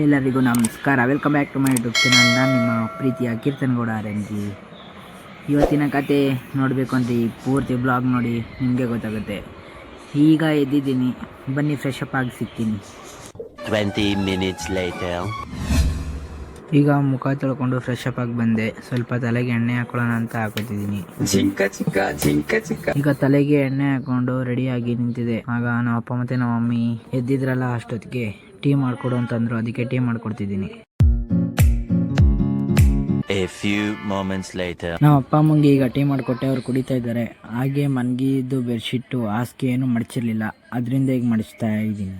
ಎಲ್ಲರಿಗೂ ನಮಸ್ಕಾರ. Welcome back to my YouTube channel. ನಾನು ನಿಮ್ಮ ಪ್ರೀತಿಯ ಕೀರ್ತನಗೌಡ ರಂಜಿ. ಇವತ್ತಿನ ಕತೆ ನೋಡಬೇಕು ಅಂದರೆ ಈ ಪೂರ್ತಿ ಬ್ಲಾಗ್ ನೋಡಿ ನಿಮಗೆ ಗೊತ್ತಾಗುತ್ತೆ. ಈಗ ಎದ್ದಿದ್ದೀನಿ, ಬನ್ನಿ ಫ್ರೆಶ್ ಅಪ್ ಆಗಿ ಸಿಗ್ತೀನಿ. 20 minutes later. ಈಗ ಮುಖ ತೊಳ್ಕೊಂಡು ಫ್ರೆಶ್ ಅಪ್ ಆಗಿ ಬಂದೆ. ಸ್ವಲ್ಪ ತಲೆಗೆ ಎಣ್ಣೆ ಹಾಕೊಳ್ಳೋಣ ಅಂತ ಹಾಕೋತಿದ್ದೀನಿ. ಈಗ ತಲೆಗೆ ಎಣ್ಣೆ ಹಾಕೊಂಡು ರೆಡಿಯಾಗಿ ನಿಂತಿದೆ. ಆಗ ನಮ್ಮ ಅಪ್ಪ ಮತ್ತು ನಮ್ಮ ಮಮ್ಮಿ ಎದ್ದಿದ್ರಲ್ಲ, ಅಷ್ಟೊತ್ತಿಗೆ ಟೀ ಮಾಡಿಕೊಡು ಅಂತಂದ್ರು. ಅದಕ್ಕೆ tea ಮಾಡ್ಕೊಡ್ತಿದ್ದೀನಿ. A few moments later. ನಮ್ಮ ಅಪ್ಪ ಅಮ್ಮಂಗೆ ಈಗ ಟೀ ಮಾಡಿಕೊಟ್ಟೆ, ಅವ್ರು ಕುಡಿತಾ ಇದ್ದಾರೆ. ಹಾಗೆ ಮನ್ಗಿದ್ದು ಬೆಡ್ಶೀಟು ಹಾಸಿಗೆ ಏನು ಮಡಚಿರ್ಲಿಲ್ಲ, ಅದರಿಂದ ಈಗ ಮಡಚ್ತಾ ಇದ್ದೀನಿ.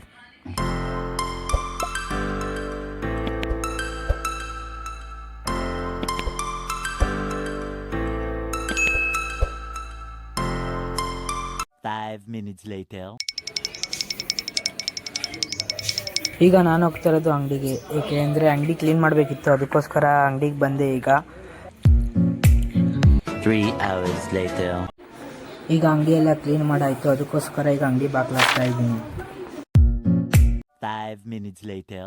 Minutes later. ಈಗ ನಾನು ಹೋಗ್ತಾ ಇರೋದು ಅಂಗಡಿಗೆ, ಏಕೆ ಅಂದರೆ ಅಂಗಡಿ ಕ್ಲೀನ್ ಮಾಡಬೇಕಿತ್ತು. ಅದಕ್ಕೋಸ್ಕರ ಅಂಗಡಿಗೆ ಬಂದೆ. ಈಗ 3 hours later. ಈಗ ಅಂಗಡಿ ಎಲ್ಲ ಕ್ಲೀನ್ ಮಾಡಾಯಿತು. ಅದಕ್ಕೋಸ್ಕರ ಈಗ ಅಂಗಡಿ ಬಾಗ್ಲಾಗ್ತಾ ಇದ್ದೀನಿ. 5 minutes later.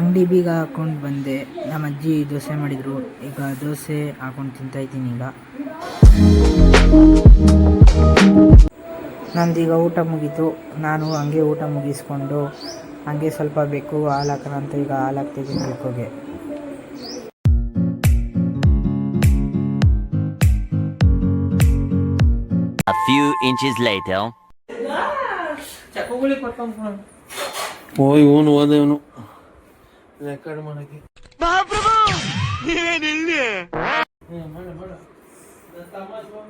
ಅಂಗಡಿ ಬೀಗ ಹಾಕೊಂಡು ಬಂದೆ. ನಮ್ಮ ಅಜ್ಜಿ ದೋಸೆ ಮಾಡಿದರು. ಈಗ ದೋಸೆ ಹಾಕೊಂಡು ತಿಂತಾ ಇದ್ದೀನಿ. ಈಗ ನಂದೀಗ ಊಟ ಮುಗೀತು. ನಾನು ಹಂಗೆ ಊಟ ಮುಗಿಸ್ಕೊಂಡು ಹಂಗೆ ಸ್ವಲ್ಪ ಬೇಕು ಹಾಲು ಹಾಕೋಣ ಅಂತ ಈಗ ಹಾಲು ಹಾಕ್ತಿದ್ದೀನಿ ಬೇಕೋಗೆ. A few inches later. ಇವನು ಹೋದ ಇವನು ರೆಕಾರ್ಡ್ ಮಾಡಕ್ಕೆ.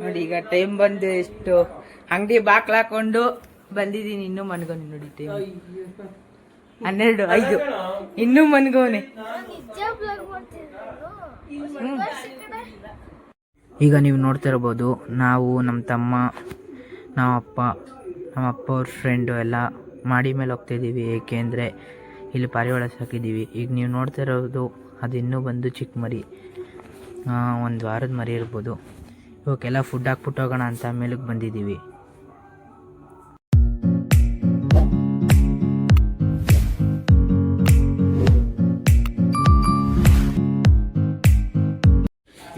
ನೋಡಿ ಈಗ ಟೈಮ್ ಬಂದು ಎಷ್ಟು, ಅಂಗಡಿ ಬಾಕ್ಲಾಕೊಂಡು ಬಂದಿದ್ದೀನಿ. ಇನ್ನೂ ಮನ್ಗೋನಿ ನೋಡಿ, ಟೈಮ್ 12:05. ಇನ್ನೂ ಮನ್ಗೋನೆ. ಈಗ ನೀವು ನೋಡ್ತಾ ಇರ್ಬೋದು, ನಾವು ನಮ್ಮ ತಮ್ಮ, ನಮ್ಮ ಅಪ್ಪ ಅವ್ರ ಫ್ರೆಂಡು ಎಲ್ಲ ಮಾಡಿ ಮೇಲೆ ಹೋಗ್ತಾಯಿದ್ದೀವಿ. ಏಕೆಂದರೆ ಇಲ್ಲಿ ಪಾರಿವಾಳ ಸಾಕಿದ್ದೀವಿ. ಈಗ ನೀವು ನೋಡ್ತಾ ಇರೋದು ಅದು ಇನ್ನೂ ಬಂದು ಚಿಕ್ಕ ಮರಿ, 1 ವಾರದ ಮರಿ ಇರ್ಬೋದು. ಇವಕ್ಕೆಲ್ಲ ಫುಡ್ ಹಾಕ್ಬಿಟ್ಟು ಹೋಗೋಣ ಅಂತ ಮೇಲಕ್ಕೆ ಬಂದಿದ್ದೀವಿ.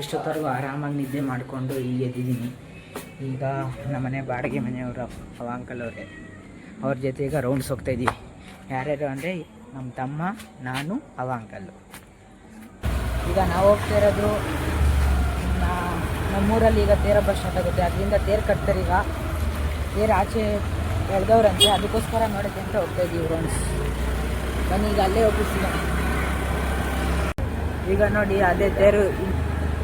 ಇಷ್ಟೊತ್ತವರೆಗೂ ಆರಾಮಾಗಿ ನಿದ್ದೆ ಮಾಡಿಕೊಂಡು ಈಗ ಎದ್ದಿದ್ದೀನಿ. ಈಗ ನಮ್ಮನೆ ಬಾಡಿಗೆ ಮನೆಯವರು ಅವ ಅಂಕಲ್ ಅವರೇ, ಅವ್ರ ಜೊತೆ ಈಗ ರೌಂಡ್ಸ್ ಹೋಗ್ತಾಯಿದ್ದೀವಿ. ಯಾರ್ಯಾರು ಅಂದರೆ ನಮ್ಮ ತಮ್ಮ, ನಾನು, ಅವ ಅಂಕಲ್ಲು. ಈಗ ನಾವು ಹೋಗ್ತಾ ಇರೋದು ನಮ್ಮೂರಲ್ಲಿ ಈಗ ತೇರ ಹಬ್ಬ ಸ್ಟಾರ್ಟ್ ಆಗುತ್ತೆ. ಅದರಿಂದ ತೇರು ಕಟ್ತಾರೆ. ಈಗ ತೇರು ಆಚೆ ಎಳ್ದವ್ರಂತೆ, ಅದಕ್ಕೋಸ್ಕರ ನೋಡೋಕ್ಕೆ ಅಂತ ಹೋಗ್ತಾಯಿದ್ದೀವಿ ರೌಂಡ್ಸ್. ಬನ್ನಿ ಈಗ ಅಲ್ಲೇ ಹೋಗಿಸಿದ. ಈಗ ನೋಡಿ ಅದೇ ತೇರು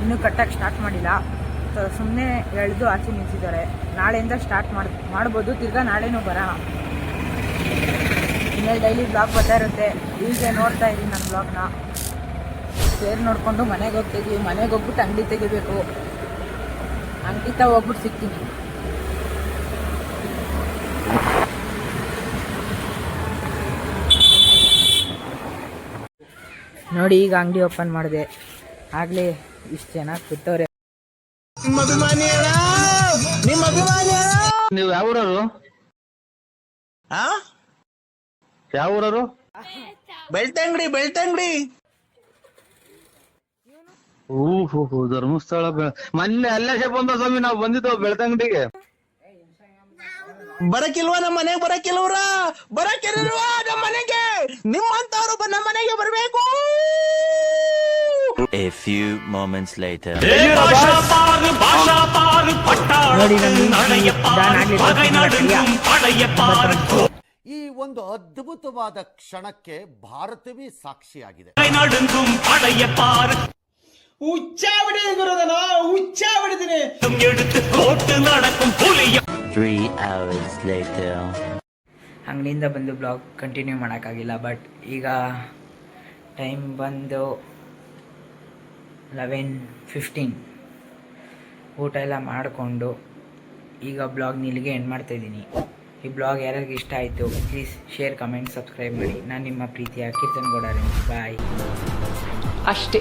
ಇನ್ನೂ ಕಟ್ಟಕ್ಕೆ ಸ್ಟಾರ್ಟ್ ಮಾಡಿಲ್ಲ, ಸುಮ್ಮನೆ ಎಳೆದು ಆಚೆ ನಿಲ್ಸಿದ್ದಾರೆ. ನಾಳೆಯಿಂದ ಸ್ಟಾರ್ಟ್ ಮಾಡ್ಬೋದು. ತಿರ್ಗಾ ನಾಳೆನೂ ಬರೋಣ. ಇನ್ಮೇಲೆ ಡೈಲಿ ಬ್ಲಾಗ್ ಬರ್ತಾ ಇರುತ್ತೆ. ಹೀಗೆ ನೋಡ್ತಾ ಇದ್ದೀನಿ ನನ್ನ ಬ್ಲಾಗ್ನ. ತೇರು ನೋಡಿಕೊಂಡು ಮನೆಗೆ ಹೋಗ್ತಾಯಿದ್ದೀವಿ. ಮನೆಗೆ ಹೋಗ್ಬಿಟ್ಟು ಅಂಗಡಿ ತೆಗಿಬೇಕು. ಅಂಗಡಿ ಹೋಗ್ಬಿಟ್ಟು ಸಿಗ್ತೀನಿ. ನೋಡಿ ಈಗ ಅಂಗಡಿ ಓಪನ್ ಮಾಡಿದೆ. ಆಗಲೇ ಇಷ್ಟು ಚೆನ್ನಾಗಿ ಬಿಟ್ಟವ್ರೆ. ನೀವು ಯಾವ ಊರವರು? ಯಾವ ಊರವರು? ಬೆಳ್ತಂಗಡಿ. ಓಹೋ, ಧರ್ಮಸ್ಥಳ. ಮೊನ್ನೆ ಅಲ್ಲೇ ಬಂದ ಸ್ವಾಮಿ, ನಾವು ಬಂದಿದ್ದೆವು ಬೆಳ್ತಂಗಡಿಗೆ. ಬರಕಿಲ್ವಾ ನಮ್ಮ ಮನೆಗೆ? ಬರಕಿಲ್ವಾ ನಮ್ಮ ಮನೆಗೆ? ನಿಮ್ಮಂತವ್ರು ನಮ್ಮ ಮನೆಗೆ ಬರಬೇಕು. A few moments later. ಈ ಒಂದು ಅದ್ಭುತವಾದ ಕ್ಷಣಕ್ಕೆ ಭಾರತವೇ ಸಾಕ್ಷಿಯಾಗಿದೆ. 3 hours later. ಅಂಗಡಿಯಿಂದ ಬಂದು ಬ್ಲಾಗ್ ಕಂಟಿನ್ಯೂ ಮಾಡೋಕ್ಕಾಗಿಲ್ಲ. ಬಟ್ ಈಗ ಟೈಮ್ ಬಂದು 11:15. ಊಟ ಎಲ್ಲ ಮಾಡಿಕೊಂಡು ಈಗ ಬ್ಲಾಗ್ ಇಲ್ಲಿಗೆ ಎಂಡ್ ಮಾಡ್ತಾಯಿದ್ದೀನಿ. ಈ ಬ್ಲಾಗ್ ಯಾರ್ಯಾರಿಗೆ ಇಷ್ಟ ಆಯಿತು ಪ್ಲೀಸ್ ಶೇರ್, ಕಮೆಂಟ್, ಸಬ್ಸ್ಕ್ರೈಬ್ ಮಾಡಿ. ನಾನು ನಿಮ್ಮ ಪ್ರೀತಿಯ ಕೀರ್ತನಗೌಡ ರಂಜಿ. ಬಾಯ್. ಅಷ್ಟೇ.